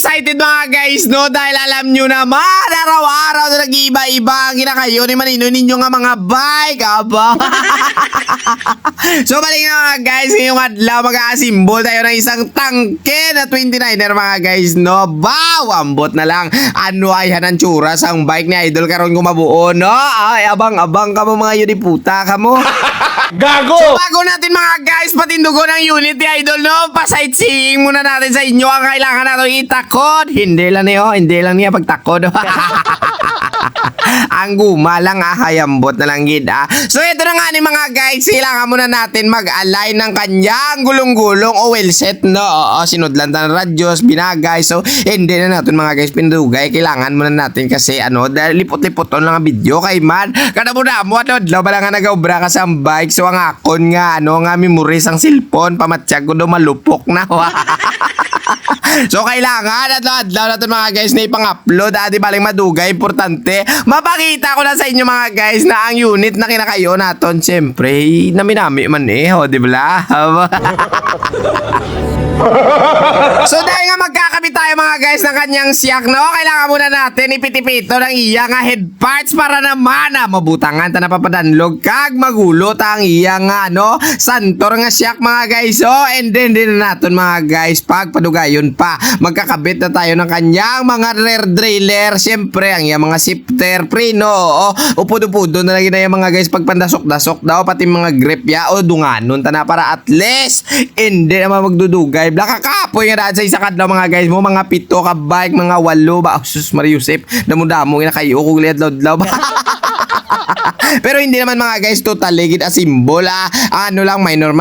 excited mga guys, no? Dahil alam nyo naman, araw-araw na nag-iiba-iba ang kinakayo ni Manino ninyo nga mga bike, aba. So balik nga mga guys, ngayong adlaw mag-aasimbol tayo ng isang tangke na 29er mga guys, no? Wow, ambot na lang. Ano ay hanan tsura sang bike ni Idol karon gumabuo, no? Ay, abang-abang ka mo mga yudiputa ka mo. Gago! So bago natin mga guys patindugo ng unit ni Idol, no? Pa-sightseeing muna natin sa inyo ang kailangan natin itakod. Hindi lang niya pagtakod. Ang guma lang hayambot na lang gid So ito na nga ni mga guys, kailangan muna natin mag-align ng kanyang gulong-gulong o wheel set, no? Oo, sinudlan na ng radyos, binagay. So hindi na natin mga guys pindugay, kailangan muna natin kasi dahil lipot-lipoton lang ang video kay man. Kada mo na mo adlaw ba lang nga nagaobra ka sa bike. So ang akon nga nga memories ang cellphone pamatsyag ko do malupok na. So kailangan adlaw natin mga guys na ipang-upload di baling madugay, importante mapakita ko na sa inyo mga guys na ang unit na kinakayo naton syempre nami-nami man di ba? So dahil nga magkakabit tayo mga guys ng kanyang siyak, no? Kailangan muna natin ipitipito ng iya nga head parts para naman mabutangan ta napapadanlog kag magulot ang iya nga santor nga siyak mga guys. So and then din na natin mga guys pagpadugayon pa magkakabit na tayo ng kanyang mga rear derailleur, syempre ang iya mga shifter, preno, upod-upudo na lagi na yung mga guys pagpandasok-dasok daw pati mga grip ya o dunganon ta na para at least hindi naman magdudugay. Blaka kapoy nga daan sa isa kadlaw mga guys mo, mga 7 ka bike, mga 8 ba? Sus Maria Yusef, damo-damo nga kayo kung liad law. Pero hindi naman mga guys totally gid a symbol ano lang minor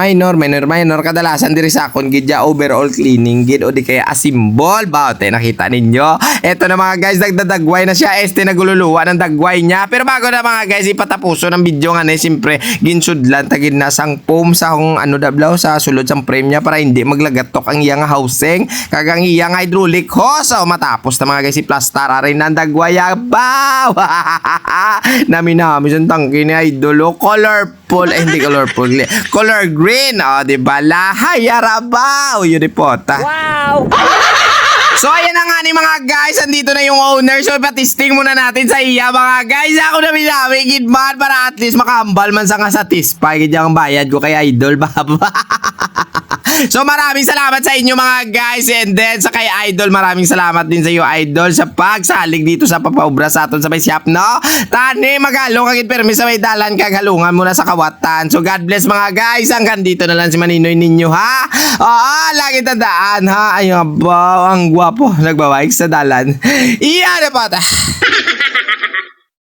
kadalasan diri sa akon gid ya overall cleaning gid o di kaya a symbol ba te nakita ninyo. Eto na mga guys, nagdadagway na siya, nagululuwa ng dagway niya. Pero bago na mga guys ipatapuso ng video nga na siyempre ginsudlan tagid na sang foam sa kung dablaw sa sulod sang frame niya para hindi maglagatok ang iyang housing kagang iyang hydraulic hose. So matapos na mga guys i-plaster arin ng dagway ba. Nami yung tangke ni Idol colorful, hindi colorful, color green, diba? Lahay, yarabaw, yun ipota. Wow! So ayan na nga ni mga guys, andito na yung owner. So ipatisting muna natin sa iya mga guys. Ako na minawi gid man para at least makahambal man sa nga satisfy gid ang bayad ko kay Idol baba. So maraming salamat sa inyo mga guys, and then sa kay Idol maraming salamat din sa iyo Idol sa pagsalig dito sa papaubra sa aton sa may shop, no? Tani magalong kagit permis sa may dalan kag halungan muna sa kawatan. So God bless mga guys, hanggang dito na lang si Maninoy ninyo ha. Lagi tandaan ha, ay ba ang gwapo nagbabike sa dalan. Iyan na pata.